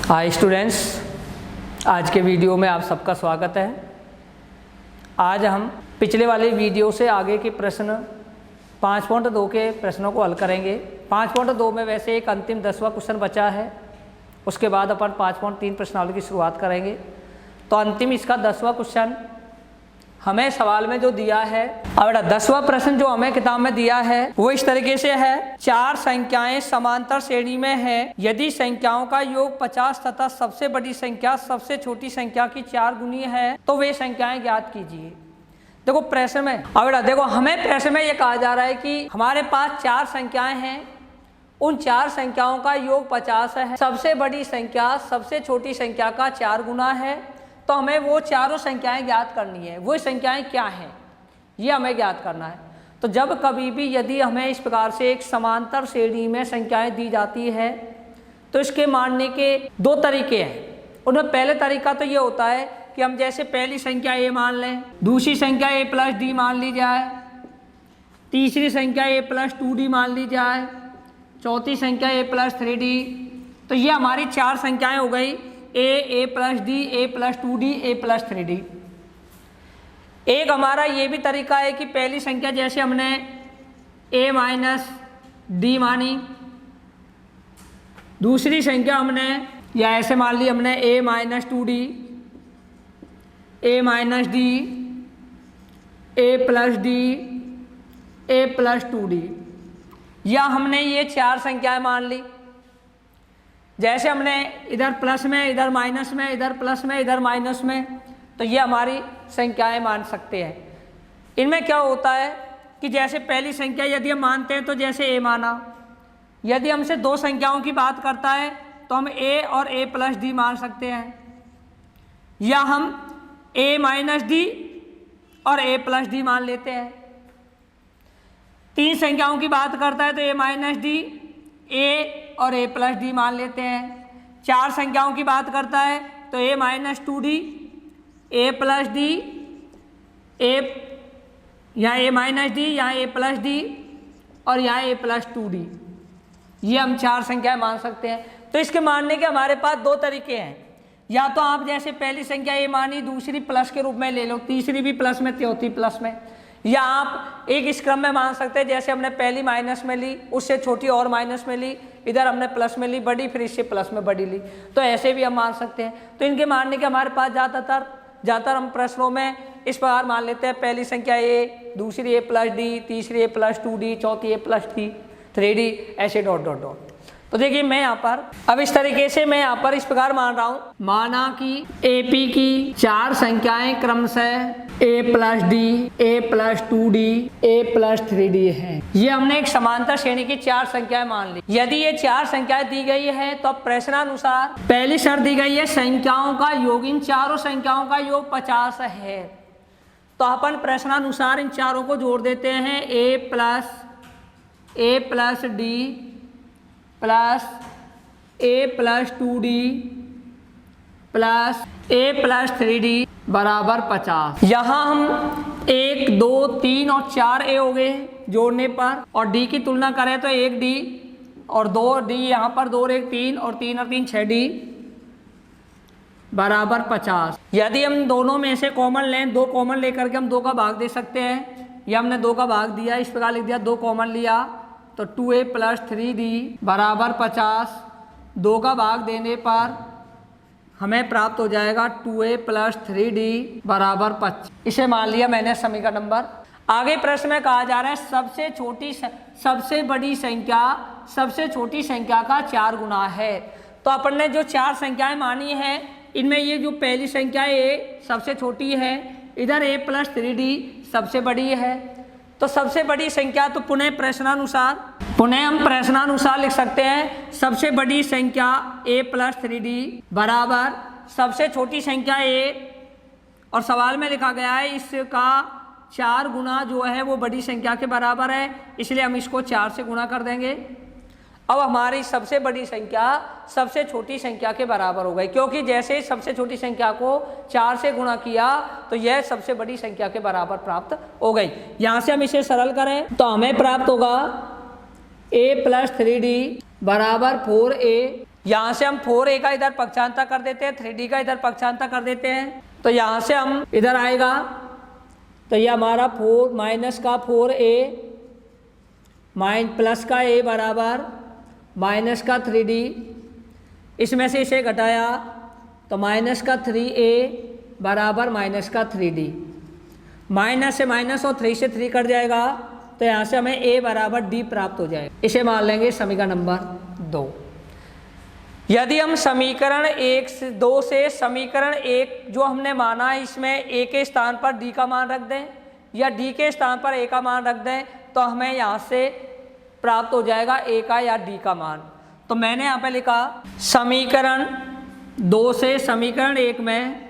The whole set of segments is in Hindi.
हाय स्टूडेंट्स, आज के वीडियो में आप सबका स्वागत है। आज हम पिछले वाले वीडियो से आगे के प्रश्न 5.2 के प्रश्नों को हल करेंगे। 5.2 में वैसे एक अंतिम 10वां क्वेश्चन बचा है, उसके बाद अपन 5.3 प्रश्नावली की शुरुआत करेंगे। तो अंतिम इसका 10वां क्वेश्चन हमें सवाल में जो दिया है, अब 10वां प्रश्न जो हमें किताब में दिया है वो इस तरीके से है। 4 संख्याएं समांतर श्रेणी में हैं। यदि संख्याओं का योग 50 तथा सबसे बड़ी संख्या सबसे छोटी संख्या की 4 गुनी है तो वे संख्याएं ज्ञात कीजिए। देखो प्रश्न में, अब देखो हमें प्रश्न में ये कहा जा रहा है कि हमारे पास 4 संख्याएं हैं, उन 4 संख्याओं का योग 50 है। सबसे बड़ी संख्या सबसे छोटी संख्या का 4 गुना है, तो हमें वो चारों संख्याएं ज्ञात करनी है। वो संख्याएं क्या हैं ये हमें ज्ञात करना है। तो जब कभी भी यदि हमें इस प्रकार से एक समांतर श्रेणी में संख्याएं दी जाती है तो इसके मानने के 2 तरीके हैं। उनमें पहले तरीका तो ये होता है कि हम जैसे पहली संख्या a मान लें, दूसरी संख्या a प्लस डी मान ली जाए, तीसरी संख्या a प्लस 2d मान ली जाए, चौथी संख्या a प्लस 3d। तो ये हमारी 4 संख्याएं हो गई, a plus D, a plus 2d, a plus 3d। एक हमारा ये भी तरीका है कि पहली संख्या जैसे हमने a माइनस डी मानी, दूसरी संख्या हमने या ऐसे मान ली हमने a minus 2d, a minus D, a plus D, a plus 2d, या हमने ये 4 संख्याएं मान ली। जैसे हमने इधर प्लस में, इधर माइनस में, इधर प्लस में, इधर माइनस में, तो ये हमारी संख्याएं मान सकते हैं। इनमें क्या होता है कि जैसे पहली संख्या यदि हम मानते हैं तो जैसे a माना, यदि हमसे 2 संख्याओं की बात करता है तो हम a और a प्लस डी मान सकते हैं, या हम a माइनस डी और a प्लस डी मान लेते हैं। 3 संख्याओं की बात करता है तो a माइनस डी, a और a प्लस डी मान लेते हैं। 4 संख्याओं की बात करता है तो a minus 2d, a plus D, यहाँ a माइनस डी, यहाँ a प्लस डी और यहाँ a प्लस 2d। ये हम 4 संख्याएं मान सकते हैं। तो इसके मानने के हमारे पास 2 तरीके हैं। या तो आप जैसे पहली संख्या a मानी, दूसरी प्लस के रूप में ले लो, तीसरी भी प्लस में, चौथी प्लस में, या आप एक इस क्रम में मान सकते हैं जैसे हमने पहली माइनस में ली, उससे छोटी और माइनस में ली, इधर हमने प्लस में ली बड़ी, फिर इससे प्लस में बड़ी ली। तो ऐसे भी हम मान सकते हैं। तो इनके मानने के हमारे पास ज़्यादातर हम प्रश्नों में इस प्रकार मान लेते हैं, पहली संख्या a, दूसरी a प्लस डी, तीसरी a प्लस 2d, चौथी a प्लस 3d, ऐसे डॉट डॉट डॉट। तो देखिए मैं यहाँ पर अब इस तरीके से मैं यहाँ पर इस प्रकार मान रहा हूँ, माना कि AP की 4 संख्याएं क्रमशः a plus D, a plus 2d, a plus 3d है। ये हमने एक समांतर श्रेणी की 4 संख्याएं मान ली। यदि ये 4 संख्याएं दी गई है तो अब प्रश्नानुसार पहली शर्त दी गई है संख्याओं का योग, इन चारों संख्याओं का योग 50 है। तो अपन प्रश्नानुसार इन चारों को जोड़ देते हैं, a plus D plus a plus 2d plus a plus 3d बराबर 50। यहाँ हम 1, 2, 3 और 4 a हो गए जोड़ने पर, और d की तुलना करें तो 1 d और 2 d, यहाँ पर 2 और 1 3 और 3 और 3 6d बराबर 50। यदि हम दोनों में से कॉमन लें, 2 कॉमन लेकर के हम 2 का भाग दे सकते हैं। या हमने 2 का भाग दिया, इस प्रकार लिख दिया, 2 कॉमन लिया तो 2a प्लस 3d बराबर 50। 2 का भाग देने पर हमें प्राप्त हो जाएगा 2a प्लस 3d बराबर 25। इसे मान लिया मैंने समीकरण नंबर। आगे प्रश्न में कहा जा रहा है सबसे बड़ी संख्या सबसे छोटी संख्या का 4 गुना है। तो अपन ने जो 4 संख्याएं मानी हैं, इनमें ये जो पहली संख्या a सबसे छोटी है, इधर a प्लस 3d सबसे बड़ी है। तो सबसे बड़ी संख्या तो पुनः हम प्रश्नानुसार लिख सकते हैं, सबसे बड़ी संख्या a प्लस 3d बराबर सबसे छोटी संख्या a, और सवाल में लिखा गया है इसका 4 गुना जो है वो बड़ी संख्या के बराबर है, इसलिए हम इसको 4 से गुणा कर देंगे। अब हमारी सबसे बड़ी संख्या सबसे छोटी संख्या के बराबर हो गई, क्योंकि जैसे सबसे छोटी संख्या को 4 से गुणा किया तो यह सबसे बड़ी संख्या के बराबर प्राप्त हो गई। यहाँ से हम इसे सरल करें तो हमें प्राप्त होगा a प्लस 3d बराबर 4a यहाँ से हम 4a का इधर पक्षांतर कर देते हैं, 3d का इधर पक्षांतर कर देते हैं, तो यहाँ से हम इधर आएगा तो ये हमारा 4 माइनस का 4a प्लस का a बराबर माइनस का 3d, इसमें से इसे घटाया तो माइनस का 3a बराबर माइनस का 3d, माइनस से माइनस और 3 से 3 कट जाएगा, तो यहाँ से हमें a बराबर d प्राप्त हो जाएगा। इसे मान लेंगे समीकरण नंबर 2। यदि हम समीकरण 2 से समीकरण 1 जो हमने माना है इसमें a के स्थान पर d का मान रख दें या d के स्थान पर a का मान रख दें, तो हमें यहाँ से प्राप्त हो जाएगा a का या d का मान। तो मैंने यहाँ पे लिखा समीकरण 2 से समीकरण 1 में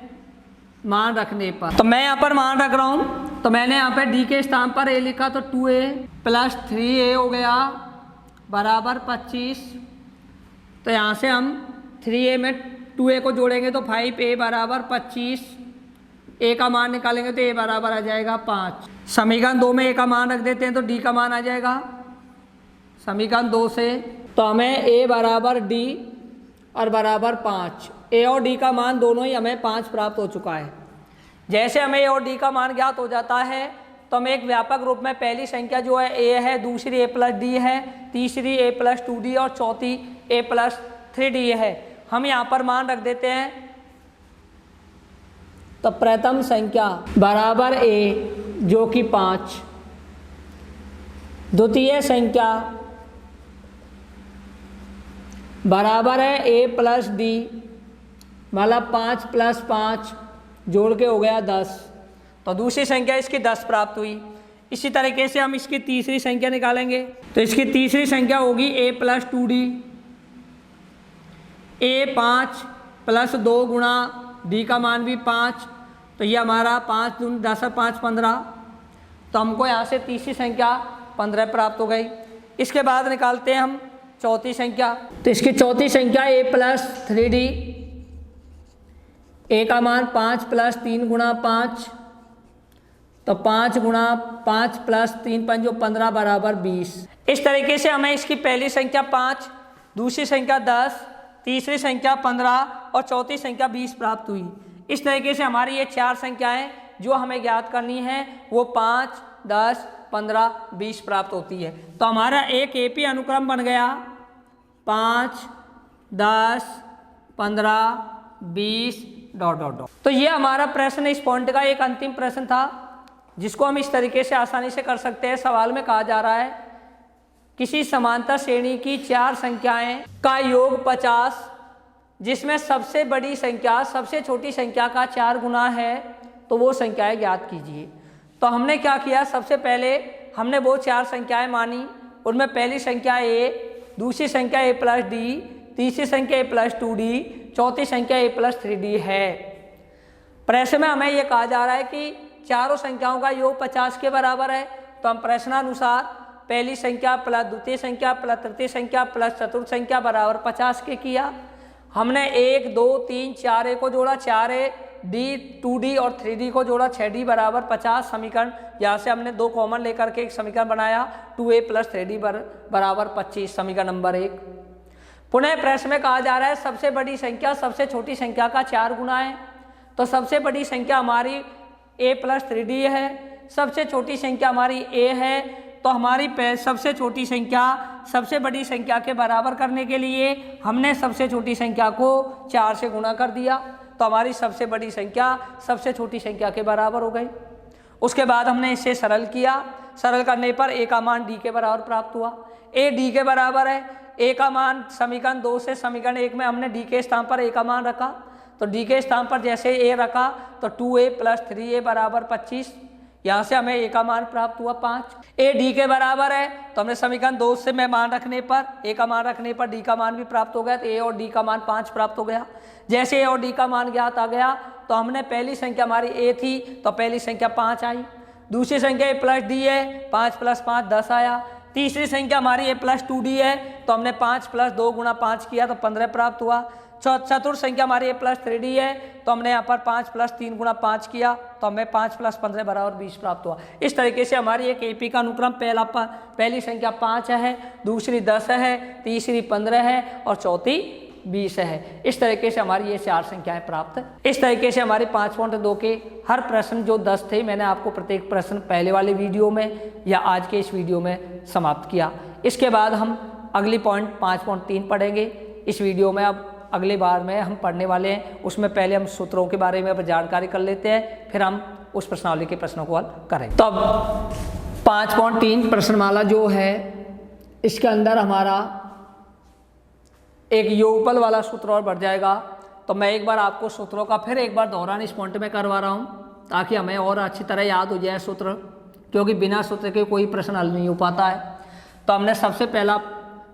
मान रखने पर, तो मैं यहाँ पर मान रख रहा हूँ, तो मैंने यहाँ पे d के स्थान पर a लिखा, तो 2a प्लस 3a हो गया बराबर 25। तो यहाँ से हम 3a में 2a को जोड़ेंगे तो 5a बराबर 25, a का मान निकालेंगे तो a बराबर आ जाएगा 5। समीकरण 2 में a का मान रख देते हैं तो d का मान आ जाएगा समीकरण 2 से, तो हमें a बराबर d और बराबर 5, a और d का मान दोनों ही हमें 5 प्राप्त हो चुका है। जैसे हमें a और d का मान ज्ञात हो जाता है तो हम एक व्यापक रूप में पहली संख्या जो है a है, दूसरी a प्लस डी है, तीसरी a प्लस 2d और चौथी a प्लस 3d है। हम यहाँ पर मान रख देते हैं, तो प्रथम संख्या बराबर a जो कि 5, द्वितीय संख्या बराबर है a प्लस डी, मतलब 5 प्लस 5 जोड़ के हो गया 10, तो दूसरी संख्या इसकी 10 प्राप्त हुई। इसी तरीके से हम इसकी तीसरी संख्या निकालेंगे, तो इसकी तीसरी संख्या होगी a plus 2d, a 5 plus 2 गुणा d का मान भी 5, तो ये हमारा 5 दूनी 10 और 5 15, तो हमको यहाँ से तीसरी संख्या 15 प्राप्त हो गई। इसके बाद निकालते हैं हम चौथी संख्या, तो इसकी चौथी संख्या a प्लस 3d, a का मान 5 प्लस 3 गुणा 5, तो 5 गुणा 5 प्लस 3 5 15 बराबर 20। इस तरीके से हमें इसकी पहली संख्या 5, दूसरी संख्या 10, तीसरी संख्या 15 और चौथी संख्या 20 प्राप्त हुई। इस तरीके से हमारी ये 4 संख्याएं जो हमें ज्ञात करनी है वो 5, 10, 15, 20 प्राप्त होती है। तो हमारा एक एपी अनुक्रम बन गया 5, 10, 15, 20 ... तो ये हमारा प्रश्न इस पॉइंट का एक अंतिम प्रश्न था, जिसको हम इस तरीके से आसानी से कर सकते हैं। सवाल में कहा जा रहा है किसी समांतर श्रेणी की 4 संख्याएं का योग 50, जिसमें सबसे बड़ी संख्या सबसे छोटी संख्या का 4 गुना है, तो वो संख्याएं ज्ञात कीजिए। तो हमने क्या किया, सबसे पहले हमने वो 4 संख्याएं मानी, उनमें पहली संख्या a, दूसरी संख्या a प्लस डी, तीसरी संख्या a प्लस 2d, चौथी संख्या a प्लस 3d है। प्रश्न में हमें यह कहा जा रहा है कि चारों संख्याओं का योग 50 के बराबर है, तो हम प्रश्नानुसार पहली संख्या प्लस द्वितीय संख्या प्लस तृतीय संख्या प्लस चतुर्थ संख्या बराबर 50 के किया। हमने 1, 2, 3, 4a को जोड़ा, 4a, d, 2d और 3d को जोड़ा, 6d बराबर 50 समीकरण। यहाँ से हमने 2 कॉमन लेकर के एक समीकरण बनाया, 2a प्लस 3d बराबर 25 समीकरण नंबर 1। पुनः प्रश्न में कहा जा रहा है सबसे बड़ी संख्या सबसे छोटी संख्या का 4 गुना है, तो सबसे बड़ी संख्या हमारी a प्लस 3d है, सबसे छोटी संख्या हमारी a है, तो हमारी सबसे छोटी संख्या सबसे बड़ी संख्या के बराबर करने के लिए हमने सबसे छोटी संख्या को 4 से गुणा कर दिया, तो हमारी सबसे बड़ी संख्या सबसे छोटी संख्या के बराबर हो गई। उसके बाद हमने इसे सरल किया, सरल करने पर a का मान d के बराबर प्राप्त हुआ। a d के बराबर है, a का मान समीकरण 2 से समीकरण 1 में हमने d के स्थान पर a का मान रखा, तो d के स्थान पर जैसे a रखा तो 2a प्लस 3a बराबर 25, यहाँ से हमें a का मान प्राप्त हुआ 5। a d के बराबर है, तो हमने समीकरण 2 से में मान रखने पर a का मान रखने पर d का मान भी प्राप्त हो गया, तो a और d का मान 5 प्राप्त हो गया। जैसे a और d का मान ज्ञात आ गया, तो हमने पहली संख्या हमारी a थी, तो पहली संख्या 5 आई, दूसरी संख्या a प्लस d है, 5 प्लस 5 10 आया, तीसरी संख्या हमारी a प्लस 2d है, तो हमने 5 प्लस 2 गुणा 5 किया, तो 15 प्राप्त हुआ। चतुर्थ संख्या हमारी a प्लस 3d है, तो हमने यहाँ पर 5 प्लस 3 गुणा 5 किया, तो हमें 5 प्लस 15 बराबर 20 प्राप्त हुआ। इस तरीके से हमारी एक एपी का अनुक्रम पहली संख्या 5 है, दूसरी 10 है, तीसरी 15 है और चौथी 20 है। इस तरीके से हमारी ये 4 संख्याएं प्राप्त। इस तरीके से हमारे 5.2 के हर प्रश्न जो 10 थे, मैंने आपको प्रत्येक प्रश्न पहले वाले वीडियो में या आज के इस वीडियो में समाप्त किया। इसके बाद हम अगली पॉइंट 5.3 पढ़ेंगे इस वीडियो में। अब अगले बार में हम पढ़ने वाले हैं, उसमें पहले हम सूत्रों के बारे में जानकारी कर लेते हैं, फिर हम उस प्रश्नावली के प्रश्नों को हल करेंगे। तो अब 5.3 प्रश्नमाला जो है, इसके अंदर हमारा एक योगफल वाला सूत्र और बढ़ जाएगा। तो मैं एक बार आपको सूत्रों का फिर एक बार दोहरान इस पॉइंट में करवा रहा हूँ ताकि हमें और अच्छी तरह याद हो जाए सूत्र, क्योंकि बिना सूत्र के कोई प्रश्न हल नहीं हो पाता है। तो हमने सबसे पहला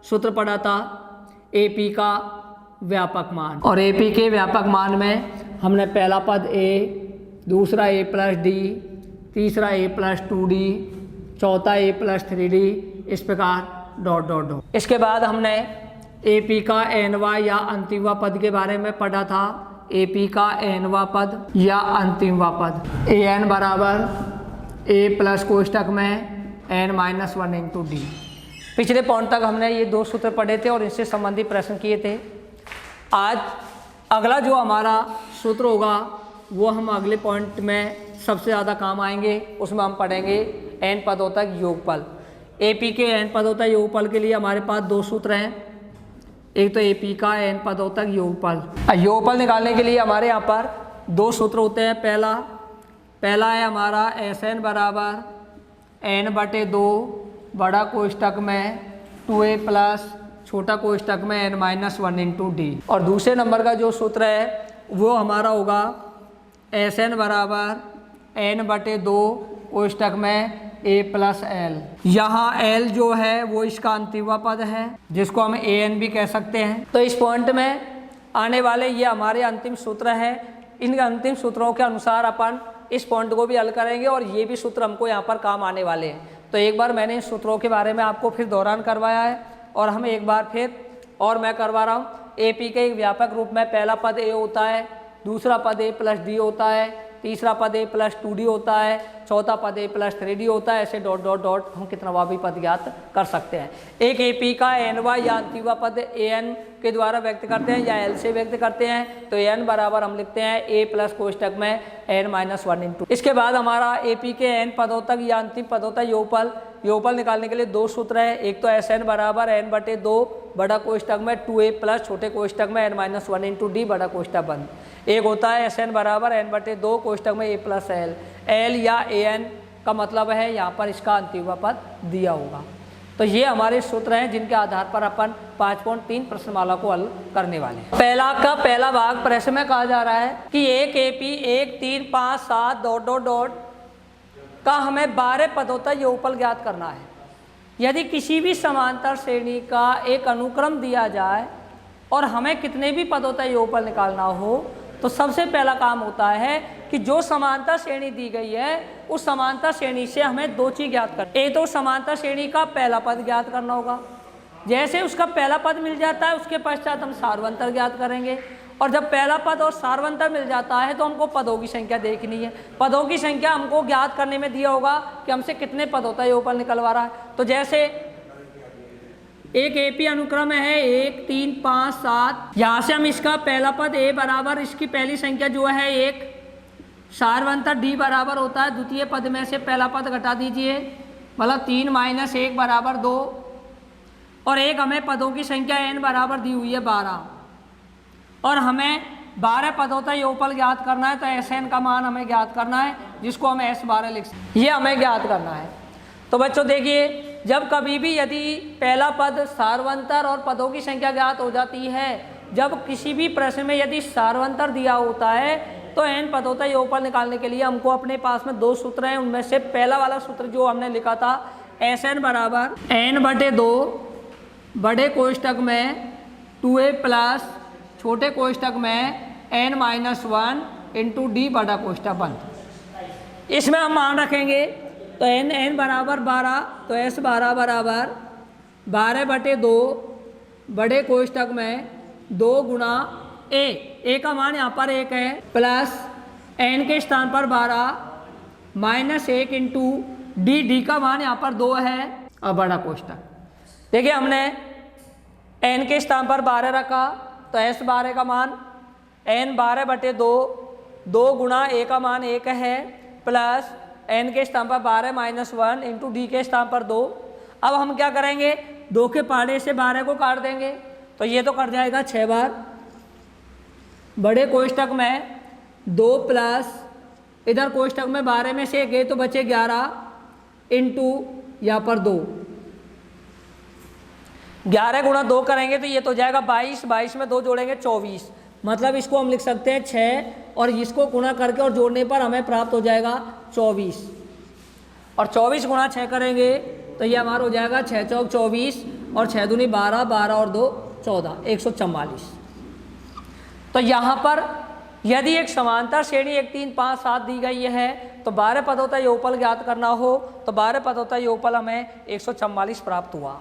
सूत्र पढ़ा था AP का व्यापक मान, और AP के व्यापक मान में हमने पहला पद A, दूसरा A प्लस D, तीसरा A प्लस 2D, चौथा A प्लस 3D, इस प्रकार डॉट डॉट डॉट। इसके बाद हमने AP का nवां या अंतिमवां पद के बारे में पढ़ा था। AP का nवां पद या अंतिमवां पद an बराबर A प्लस कोष्टक में n-1 इंटू D। पिछले पॉइंट तक हमने ये 2 सूत्र पढ़े थे और इससे संबंधित प्रश्न किए थे। आज अगला जो हमारा सूत्र होगा वो हम अगले पॉइंट में सबसे ज़्यादा काम आएंगे, उसमें हम पढ़ेंगे n पदों तक योगफल। AP के n पदों तक योगफल के लिए हमारे पास 2 सूत्र हैं। एक तो AP का n पदों तक योगफल। योगफल निकालने के लिए हमारे यहाँ पर 2 सूत्र होते हैं। पहला है हमारा Sn बराबर n/2 बड़ा कोष्टक में 2a प्लस छोटा कोष्टक में n-1 इंटू D। और दूसरे नंबर का जो सूत्र है वो हमारा होगा Sn बराबर n/2 कोष्टक में a प्लस l। यहाँ l जो है वो इसका अंतिमवां पद है, जिसको हम an भी कह सकते हैं। तो इस पॉइंट में आने वाले ये हमारे अंतिम सूत्र है। इन अंतिम सूत्रों के अनुसार अपन इस पॉइंट को भी हल करेंगे और ये भी सूत्र हमको यहाँ पर काम आने वाले हैं। तो एक बार मैंने इन सूत्रों के बारे में आपको फिर दोहरान करवाया है और हम एक बार फिर और मैं करवा रहा हूँ। AP के एक व्यापक रूप में पहला पद A होता है, दूसरा पद A प्लस D होता है, तीसरा पद A प्लस 2D होता है, चौथा पद A प्लस 3D होता है। ऐसे डॉट डॉट डॉट हम कितनावा भी पद ज्ञात कर सकते हैं। एक AP का nवां या अंतिमवां पद an के द्वारा व्यक्त करते हैं या l से व्यक्त करते हैं। तो n बराबर हम लिखते हैं A प्लस कोष्टक में n-1 इंटू। इसके बाद हमारा AP के n पदों तक या अंतिम पदों तक योगफल निकालने के लिए 2 सूत्र है। एक तो Sn बराबर n/2 बड़ा कोष्टक में 2a प्लस छोटे कोष्टक में n-1 इंटू D बड़ा कोष्टक बंद। एक होता है Sn बराबर n/2 कोष्टक में a प्लस l या an का मतलब है यहाँ पर इसका अंतिमवां पद दिया होगा। तो ये हमारे सूत्र हैं जिनके आधार पर अपन 5.3 प्रश्नमाला को हल करने वाले हैं। पहला भाग प्रश्न में कहा जा रहा है कि एक AP 1 3 5 7 डॉट डॉट डॉट का हमें 12 पदों तक योगफल ज्ञात करना है। यदि किसी भी समांतर श्रेणी का एक अनुक्रम दिया जाए और हमें कितने भी पदों तक योगफल निकालना हो, तो सबसे पहला काम होता है कि जो समांतर श्रेणी दी गई है उस समांतर श्रेणी से हमें 2 चीज़ ज्ञात करनी। एक तो समांतर श्रेणी का पहला पद ज्ञात करना होगा। जैसे उसका पहला पद मिल जाता है उसके पश्चात हम सार्वंतर ज्ञात करेंगे, और जब पहला पद और सार्वंतर मिल जाता है तो हमको पदों की संख्या देखनी है। पदों की संख्या हमको ज्ञात करने में दिया होगा कि हमसे कितने पदों तक योगफल निकलवा रहा है। तो जैसे एक AP अनुक्रम है 1 3 5 7, यहाँ से हम इसका पहला पद A बराबर इसकी पहली संख्या जो है 1, सार्वंतर D बराबर होता है द्वितीय पद में से पहला पद घटा दीजिए, मतलब 3 - 1 बराबर 2, और एक हमें पदों की संख्या n बराबर दी हुई है 12, और हमें 12 पदों तक योगफल ज्ञात करना है। तो Sn का मान हमें ज्ञात करना है, जिसको हम S12 लिख सकते हैं। ये हमें ज्ञात करना है। तो बच्चों देखिए, जब कभी भी यदि पहला पद सार्वंतर और पदों की संख्या ज्ञात हो जाती है, जब किसी भी प्रश्न में यदि सार्वंतर दिया होता है तो n पदों तक योगफल निकालने के लिए हमको अपने पास में 2 सूत्र हैं। उनमें से पहला वाला सूत्र जो हमने लिखा था Sn बराबर n/2 बड़े कोष्टक में 2a प्लस छोटे कोष्टक में n-1 इंटू D बड़ा कोष्टक बंद। इसमें हम मान रखेंगे तो n बराबर 12, तो S12 बराबर 12/2 बड़े कोष्टक में 2 गुणा a का मान यहाँ पर 1 है, प्लस n के स्थान पर 12 -1 इंटू D का मान यहाँ पर 2 है और बड़ा कोष्टक। देखिए हमने n के स्थान पर 12 रखा तो एस 12 का मान n 12/2, 2 गुणा a का मान 1 है, प्लस n के स्थान पर 12 माइनस 1 इंटू डी के स्थान पर 2। अब हम क्या करेंगे, 2 के पाड़े से 12 को काट देंगे, तो ये तो कट जाएगा 6 बार। बड़े कोष्ठक में 2 प्लस इधर कोष्ठक में 12 में से गए तो बचे 11 इंटू यहाँ पर 2, 11 गुणा 2 करेंगे तो ये तो जाएगा 22, 22 में 2 जोड़ेंगे 24, मतलब इसको हम लिख सकते हैं 6 और इसको गुणा करके और जोड़ने पर हमें प्राप्त हो जाएगा 24, और 24 गुणा 6 करेंगे तो ये हमारा हो जाएगा 6 चौक 24 और 6 दूनी 12, 12 और 2 14, 144। तो यहाँ पर यदि एक समांतर श्रेणी 1 3 5 7 दी गई है तो 12 पदों तक योगफल ज्ञात करना हो तो 12 पदों तक योगफल हमें 144 प्राप्त हुआ।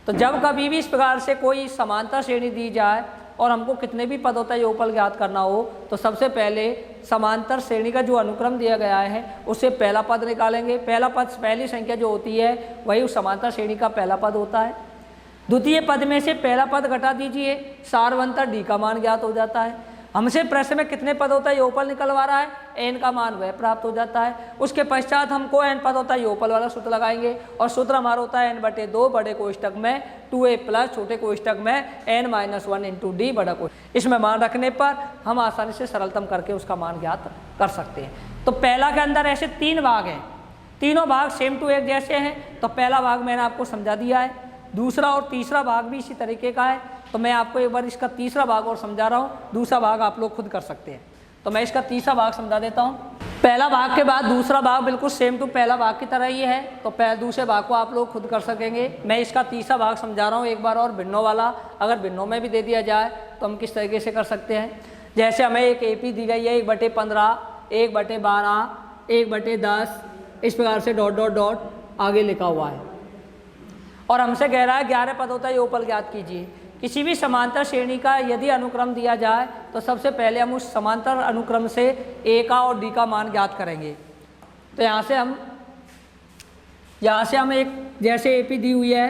तो जब कभी भी इस प्रकार से कोई समांतर श्रेणी दी जाए और हमको कितने भी पदों तक योगफल ज्ञात करना हो तो सबसे पहले समांतर श्रेणी का जो अनुक्रम दिया गया है उससे पहला पद निकालेंगे। पहला पद, पहली संख्या जो होती है वही उस समांतर श्रेणी का पहला पद होता है। द्वितीय पद में से पहला पद घटा दीजिए, सारवंतर डी का मान ज्ञात हो जाता है। हमसे प्रश्न में कितने पद होता है योगफल निकलवा रहा है, n का मान वह प्राप्त हो जाता है। उसके पश्चात हमको n पद होता है योगफल वाला सूत्र लगाएंगे और सूत्र हमारा होता है n/2 बड़े कोष्ठक में 2a प्लस छोटे कोष्ठक में n-1 इंटू डी बड़ा कोष्ठक। इसमें मान रखने पर हम आसानी से सरलतम करके उसका मान ज्ञात कर सकते हैं। तो पहला के अंदर ऐसे 3 भाग हैं, तीनों भाग सेम टू एक जैसे हैं। तो पहला भाग मैंने आपको समझा दिया है, दूसरा और तीसरा भाग भी इसी तरीके का है। तो मैं आपको एक बार इसका तीसरा भाग और समझा रहा हूँ, दूसरा भाग आप लोग खुद कर सकते हैं। तो मैं इसका तीसरा भाग समझा देता हूँ। पहला भाग के बाद दूसरा भाग बिल्कुल सेम टू पहला भाग की तरह ही है, तो दूसरे भाग को आप लोग खुद कर सकेंगे। मैं इसका तीसरा भाग समझा रहा हूँ एक बार और, भिन्नों वाला। अगर भिन्नों में भी दे दिया जाए तो हम किस तरीके से कर सकते हैं। जैसे हमें एक AP दी गई है 1/15, 1/12, 1/10, इस प्रकार से डॉट डॉट डॉट आगे लिखा हुआ है और हमसे कह रहा है 11 पदों तक योगफल ज्ञात कीजिए। किसी भी समांतर श्रेणी का यदि अनुक्रम दिया जाए तो सबसे पहले हम उस समांतर अनुक्रम से a का और d का मान ज्ञात करेंगे। तो यहाँ से हम एक जैसे AP दी हुई है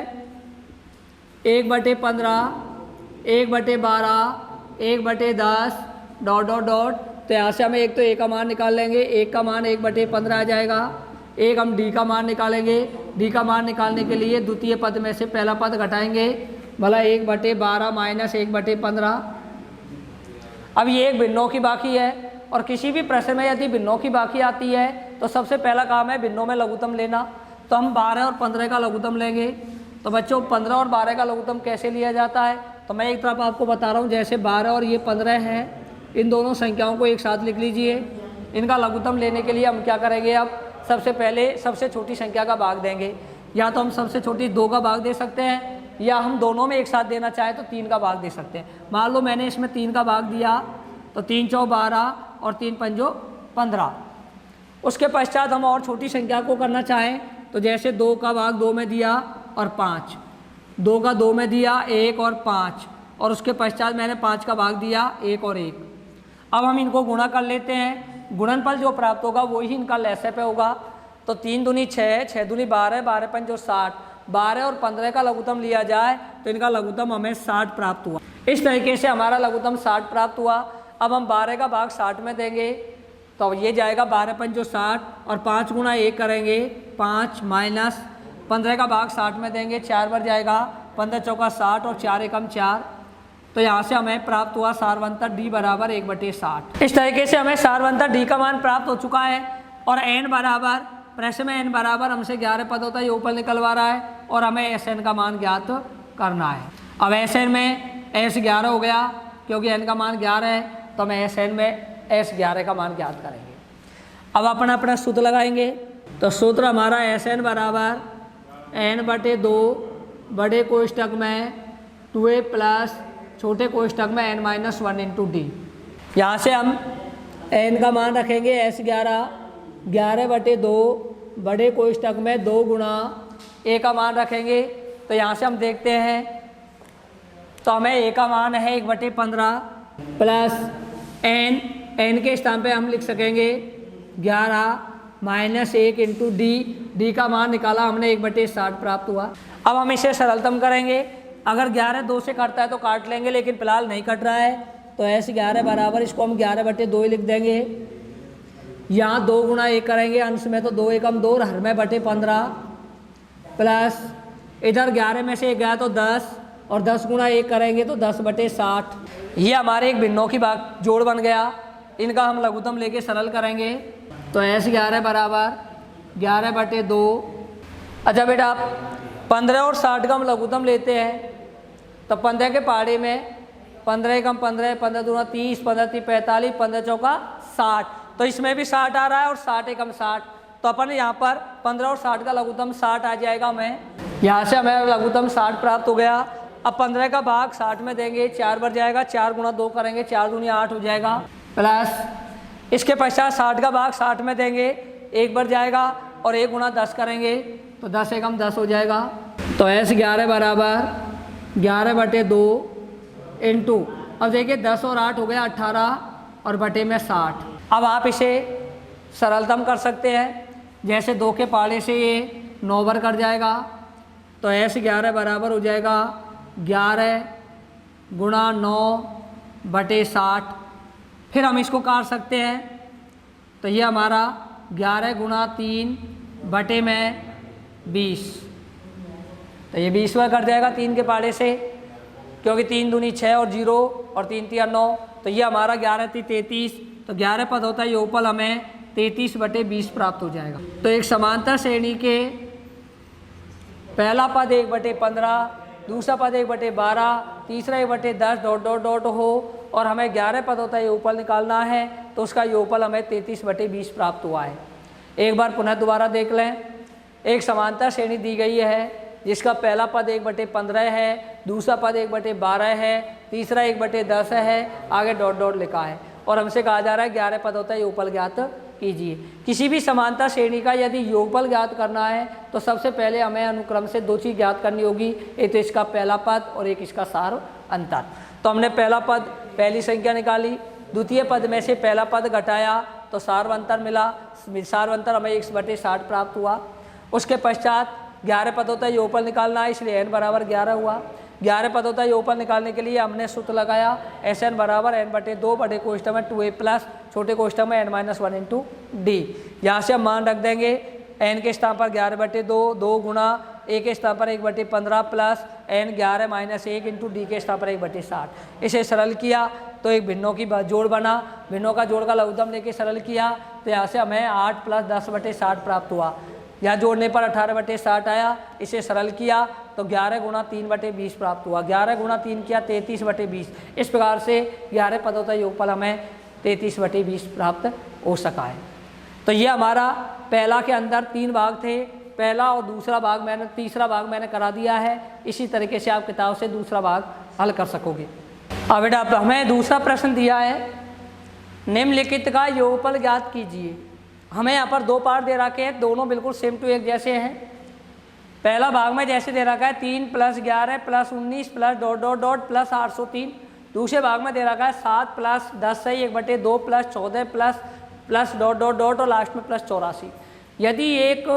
1/15, 1/12, 1/10 डॉट डॉट डॉट, तो यहाँ से हमें एक तो a का मान निकाल लेंगे, 1 का मान 1/15 आ जाएगा। एक हम d का मान निकालेंगे, d का मान निकालने के लिए द्वितीय पद में से पहला पद घटाएंगे, भला 1/12 माइनस 1/15। अब ये एक भिन्नों की बाकी है और किसी भी प्रश्न में यदि भिन्नों की बाकी आती है तो सबसे पहला काम है भिन्नों में लघुत्तम लेना। तो हम 12 और 15 का लघुत्तम लेंगे। तो बच्चों 15 और 12 का लघुत्तम कैसे लिया जाता है, तो मैं एक तरफ आपको बता रहा हूँ। जैसे 12 और ये 15 है, इन दोनों संख्याओं को एक साथ लिख लीजिए। इनका लघुत्तम लेने के लिए हम क्या करेंगे, अब सबसे पहले सबसे छोटी संख्या का भाग देंगे। या तो हम सबसे छोटी 2 का भाग दे सकते हैं या हम दोनों में एक साथ देना चाहे तो 3 का भाग दे सकते हैं। मान लो मैंने इसमें 3 का भाग दिया तो 3 चौ 12 और 3 पंजो 15। उसके पश्चात हम और छोटी संख्या को करना चाहें तो जैसे 2 का भाग 2 में दिया और 5, 2 का 2 में दिया 1 और 5, और उसके पश्चात मैंने 5 का भाग दिया 1 और 1। अब हम इनको गुणा कर लेते हैं। गुणनफल जो प्राप्त होगा वही इनका लसाअ पे होगा। तो 3 दूनी 6, 6 दूनी 12, 12 पंजो 60, 12 और 15 का लघुत्तम लिया जाए तो इनका लघुत्तम हमें 60 प्राप्त हुआ। इस तरीके से हमारा लघुत्तम 60 प्राप्त हुआ। अब हम 12 का भाग 60 में देंगे तो ये जाएगा 12 पंजो 60 और 5 गुणा 1 करेंगे 5 माइनस 15 का भाग 60 में देंगे, 4 बार जाएगा, 15 चौका 60 और 4 एकम 4। तो यहाँ से हमें प्राप्त हुआ सारवंतर d बराबर 1/60। इस तरीके से हमें सारवंतर d का मान प्राप्त हो चुका है। और n बराबर, प्रश्न में n बराबर हमसे 11 पदों तक योगफल निकलवा रहा है और हमें Sn का मान ज्ञात करना है। अब Sn में S 11 हो गया क्योंकि n का मान 11 है, तो हमें Sn में S 11 का मान ज्ञात करेंगे। अब अपना सूत्र लगाएंगे। तो सूत्र हमारा Sn बराबर n/2 बड़े कोष्ठक में 2a प्लस छोटे कोष्ठक में n-1 इंटू डी। यहाँ से हम n का मान रखेंगे S 11/2 बड़े कोष्ठक में 2 गुणा a का मान रखेंगे। तो यहाँ से हम देखते हैं तो हमें a का मान है 1/15 प्लस n के स्थान पे हम लिख सकेंगे 11 माइनस 1 इंटू डी। डी का मान निकाला हमने 1/60 प्राप्त हुआ। अब हम इसे सरलतम करेंगे अगर 11 2 से कटता है तो काट लेंगे, लेकिन फिलहाल नहीं कट रहा है, तो ऐसे 11 बराबर इसको हम 11/2 ही लिख देंगे। यहाँ 2 गुणा 1 करेंगे अंश में, तो 2 एकम 2 हर में बटे 15 प्लस इधर 11 में से 1 गया तो 10 और 10 गुणा 1 करेंगे तो 10/60। ये हमारे एक भिन्नों की जोड़ बन गया। इनका हम लघुत्तम लेके सरल करेंगे, तो ऐसे 11 बराबर 11/2। अच्छा बेटा, आप 15 और 60 का हम लघुत्तम लेते हैं, तो 15 के पहाड़े में 15 एकम 15, 15 दूना 30, 15 3 45, 15 चौका 60, तो इसमें भी 60 आ रहा है और 60 एकम 60, तो अपन यहाँ पर 15 और 60 का लघुत्तम 60 आ जाएगा। हमें यहाँ से हमें लघुत्तम 60 प्राप्त हो गया। अब 15 का भाग 60 में देंगे, 4 बार जाएगा, 4 गुणा 2 करेंगे, 4 दूनी 8 हो जाएगा, प्लस इसके पश्चात 60 का भाग 60 में देंगे, 1 बार जाएगा और 1 गुणा 10 करेंगे तो 10 एकम 10 हो जाएगा। तो ऐसे 11 बराबर 11/2 इंटू, अब देखिए 10 और 8 हो गया 18 और बटे में 60। अब आप इसे सरलतम कर सकते हैं, जैसे 2 के पहाड़े से ये 9 बार कट जाएगा, तो ऐसे 11 बराबर हो जाएगा 11 गुणा 9/60। फिर हम इसको काट सकते हैं, तो ये हमारा 11 गुणा 3 बटे में 20, तो ये 20 बार कट जाएगा 3 के पहाड़े से, क्योंकि 3 दूनी 6 और 0 और 3 3 9, तो ये हमारा 11 3 33, तो 11 पद होता है योगफल हमें 33/20 प्राप्त हो जाएगा। तो एक समांतर श्रेणी के पहला पद 1/15, दूसरा पद 1/12, तीसरा 1/10 डॉट डॉट डॉट हो, और हमें 11 पद होता है योगफल निकालना है, तो उसका योगफल हमें 33/20 प्राप्त हुआ है। एक बार पुनः दोबारा देख लें। एक समांतर श्रेणी दी गई है जिसका पहला पद 1/15 है, दूसरा पद 1/12 है, तीसरा 1/10 है, आगे डॉट डॉट लिखा है, और हमसे कहा जा रहा है 11 पद होता है योगफल ज्ञात कीजिए। किसी भी समांतर श्रेणी का यदि योगफल ज्ञात करना है तो सबसे पहले हमें अनुक्रम से 2 चीज़ ज्ञात करनी होगी, एक तो इसका पहला पद और एक इसका सार अंतर। तो हमने पहला पद पहली संख्या निकाली, द्वितीय पद में से पहला पद घटाया तो सार्वंतर मिला, सार्वंतर हमें 1/60 प्राप्त हुआ। उसके पश्चात 11 पद होता है योगफल निकालना है, इसलिए n बराबर 11 हुआ। 11 पद होता है योगफल निकालने के लिए हमने सूत्र लगाया, SN बराबर n/2 बड़े कोष्ठक में 2a प्लस छोटे कोष्ठक में n-1 इंटू डी। यहाँ से हम मान रख देंगे, n के स्थान पर 11/2, 2 गुणा a के स्थान पर 1/15 प्लस n 11 - 1 इंटू डी के स्थान पर 1/60। इसे सरल किया तो एक भिन्नों की जोड़ बना, भिन्नों का जोड़ का लघुत्तम लेके सरल किया, तो यहाँ से हमें 8 + 10/60 प्राप्त हुआ। यहाँ जोड़ने पर 18/60 आया, इसे सरल किया तो 11 गुणा 3/20 प्राप्त हुआ। 11 गुणा 3 किया 33/20। इस प्रकार से 11 पदों का योगफल हमें 33/20 प्राप्त हो सका है। तो ये हमारा पहला के अंदर 3 भाग थे, पहला और दूसरा भाग मैंने, तीसरा भाग मैंने करा दिया है। इसी तरीके से आप किताब से दूसरा भाग हल कर सकोगे। अब बेटा हमें दूसरा प्रश्न दिया है, निम्नलिखित का योगफल ज्ञात कीजिए। हमें यहाँ पर 2 पार्ट दे रखे हैं, दोनों बिल्कुल सेम टू एक जैसे हैं। पहला भाग में जैसे दे रखा है 3 + 11 + 19 + डॉट डॉट डॉट + 803। दूसरे भाग में दे रखा है 7 + 10 से 1/2 + 14 प्लस डॉट डॉट डॉट और लास्ट में +84। यदि एक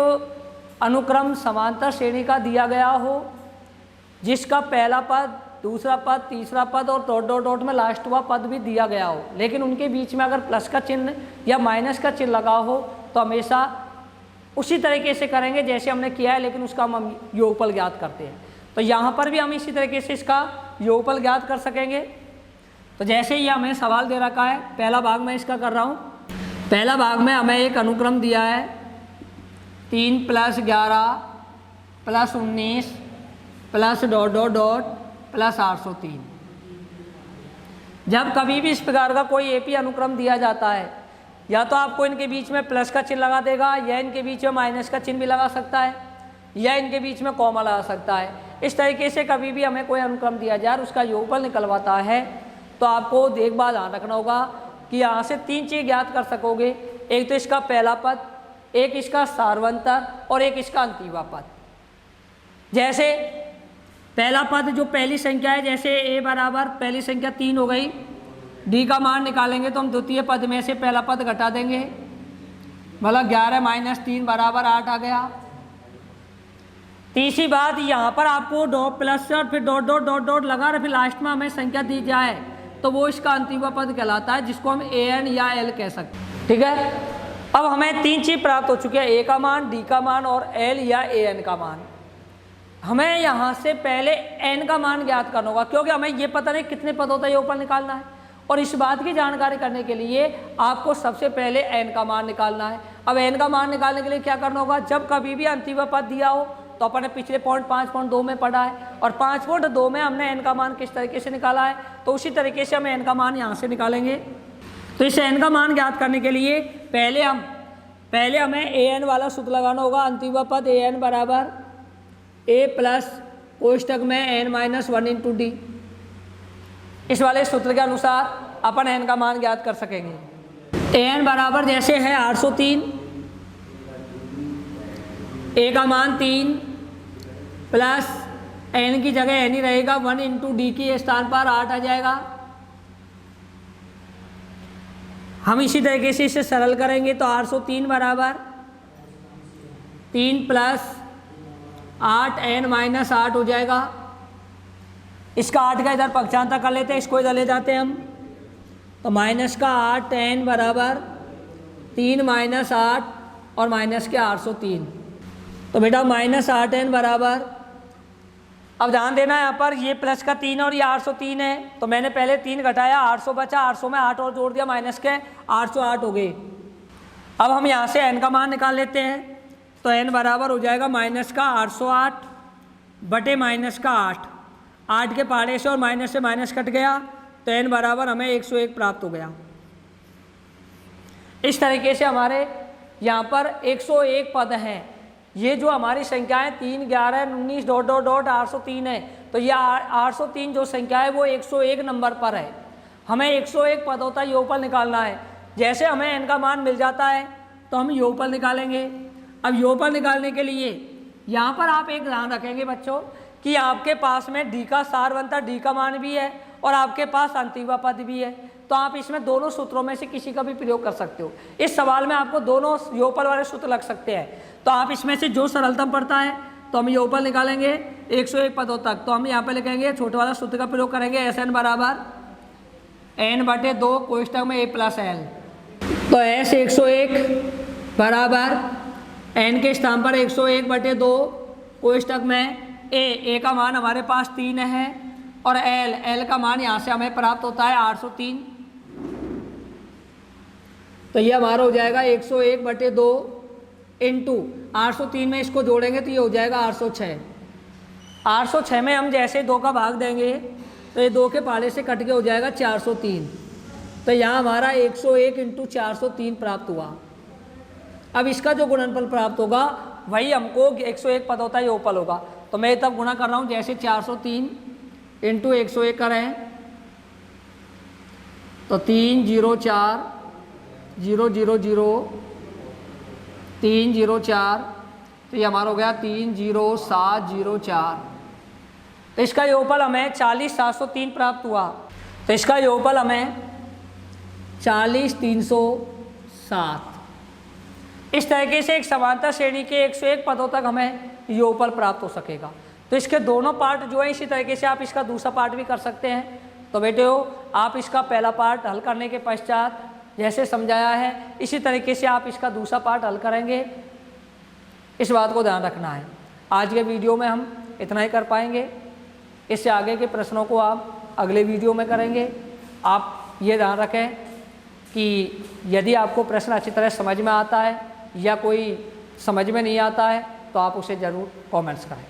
अनुक्रम समांतर श्रेणी का दिया गया हो जिसका पहला पद, दूसरा पद, तीसरा पद और डॉट डॉट डॉट में लास्ट हुआ पद भी दिया गया हो, लेकिन उनके बीच में अगर प्लस का चिन्ह या माइनस का चिन्ह लगा हो, तो हमेशा उसी तरीके से करेंगे जैसे हमने किया है, लेकिन उसका हम योगफल ज्ञात करते हैं। तो यहाँ पर भी हम इसी तरीके से इसका योगफल ज्ञात कर सकेंगे। तो जैसे ही हमें सवाल दे रखा है, पहला भाग मैं इसका कर रहा हूँ। पहला भाग में हमें एक अनुक्रम दिया है 3 + 11 + 19 प्लस डॉट डॉट डॉट + 803। जब कभी भी इस प्रकार का कोई एपी अनुक्रम दिया जाता है, या तो आपको इनके बीच में प्लस का चिन्ह लगा देगा, या इनके बीच में माइनस का चिन्ह भी लगा सकता है, या इनके बीच में कॉमा लगा सकता है। इस तरीके से कभी भी हमें कोई अनुक्रम दिया जाए और उसका योगफल निकलवाता है, तो आपको एक बात ध्यान रखना होगा कि यहाँ से 3 चीज़ ज्ञात कर सकोगे। एक तो इसका पहला पद, एक इसका सार्वंतर और एक इसका अंतिमा पद। जैसे पहला पद जो पहली संख्या है, जैसे a बराबर पहली संख्या 3 हो गई, d का मान निकालेंगे तो हम द्वितीय पद में से पहला पद घटा देंगे, मतलब 11 - 3 = 8 आ गया। तीसरी बात, यहाँ पर आपको डॉट प्लस और फिर डॉट डॉट डॉट डॉट लगा और फिर लास्ट में हमें संख्या दी जाए तो वो इसका अंतिम पद कहलाता है, जिसको हम an या l कह सकते हैं। ठीक है, अब हमें 3 चीज़ प्राप्त हो चुकी है, a का मान, d का मान और l या an का मान। हमें यहाँ से पहले n का मान ज्ञात करना होगा, क्योंकि हमें ये पता नहीं कितने पद होता है ये ऊपर निकालना है, और इस बात की जानकारी करने के लिए आपको सबसे पहले n का मान निकालना है। अब n का मान निकालने के लिए क्या करना होगा, जब कभी भी अंतिम पद दिया हो तो अपन ने पिछले पॉइंट 5.2 में पढ़ा है, और 5.2 में हमने n का मान किस तरीके से निकाला है, तो उसी तरीके से हम n का मान यहाँ से निकालेंगे। तो इस n का मान ज्ञात करने के लिए पहले हमें an वाला सूत्र लगाना होगा। अंतिम पद an बराबर a प्लस कोष्टक में n माइनस 1 इंटू डी। इस वाले सूत्र के अनुसार अपन n का मान ज्ञात कर सकेंगे। an बराबर जैसे है 803, a का मान 3 प्लस n की जगह n ही रहेगा, 1 इंटू डी के स्थान पर 8 आ जाएगा। हम इसी तरीके से इसे सरल करेंगे तो 803 बराबर 3 प्लस 8 n माइनस 8 हो जाएगा। इसका 8 का इधर पक्षांतर कर लेते हैं, इसको इधर ले जाते हैं हम, तो माइनस का 8 n बराबर 3 माइनस 8 और माइनस के 803। तो बेटा माइनस 8 n बराबर, अब ध्यान देना यहाँ पर ये प्लस का 3 और ये 803 है, तो मैंने पहले 3 घटाया, 800 बचा, 800 में 8 और जोड़ दिया, माइनस के 808 हो गए। अब हम यहाँ से n का मान निकाल लेते हैं, तो n बराबर हो जाएगा माइनस का 808 बटे माइनस का 8 के पहाड़े से और माइनस से माइनस कट गया, तो n बराबर हमें 101 प्राप्त हो गया। इस तरीके से हमारे यहाँ पर 101 पद हैं। ये जो हमारी संख्याएं 3, 11, 19 डॉट डॉट डॉट 803 है, तो ये 803 जो संख्या है वो 101 नंबर पर है। हमें 101 पदों तक योगफल निकालना है। जैसे हमें n का मान मिल जाता है तो हम योगफल निकालेंगे। अब योगफल निकालने के लिए यहाँ पर आप एक ध्यान रखेंगे बच्चों कि आपके पास में d का सार बनता, d का मान भी है और आपके पास अंतिम पद भी है, तो आप इसमें दोनों सूत्रों में से किसी का भी प्रयोग कर सकते हो। इस सवाल में आपको दोनों योगफल वाले सूत्र लग सकते हैं, तो आप इसमें से जो सरलतम पड़ता है तो हम योगफल निकालेंगे 101 पदों तक। तो हम यहाँ पे लिखेंगे, छोटे वाला सूत्र का प्रयोग करेंगे, Sn बराबर n बटे 2 कोष्टक में a प्लस l। तो S 101 बराबर n के स्थान पर 101 बटे 2 कोष्टक में a का मान हमारे पास 3 है और l का मान यहाँ से हमें प्राप्त होता है 803। तो ये हमारा हो जाएगा 101 बटे 2 इंटू 803 में इसको जोड़ेंगे तो ये हो जाएगा 806। 806 में हम जैसे 2 का भाग देंगे तो ये 2 के पहाड़े से कट के हो जाएगा 403। तो यहाँ हमारा 101 इंटू 403 प्राप्त हुआ। अब इसका जो गुणनफल प्राप्त होगा वही हमको 101 पदों तक योगफल होगा। तो मैं तब गुणा कर रहा हूँ, जैसे 403 इंटू 101 करें तो 304 000 304, तो ये हमारा हो गया 30704। तो इसका योगफल हमें 40703 प्राप्त हुआ। तो इसका योगफल हमें 40307। इस तरीके से एक समांतर श्रेणी के 101 पदों तक हमें योगफल प्राप्त हो सकेगा। तो इसके दोनों पार्ट जो है इसी तरीके से आप इसका दूसरा पार्ट भी कर सकते हैं। तो बेटे आप इसका पहला पार्ट हल करने के पश्चात जैसे समझाया है इसी तरीके से आप इसका दूसरा पार्ट हल करेंगे, इस बात को ध्यान रखना है। आज के वीडियो में हम इतना ही कर पाएंगे, इससे आगे के प्रश्नों को आप अगले वीडियो में करेंगे। आप ये ध्यान रखें कि यदि आपको प्रश्न अच्छी तरह समझ में आता है या कोई समझ में नहीं आता है तो आप उसे ज़रूर कमेंट्स करें।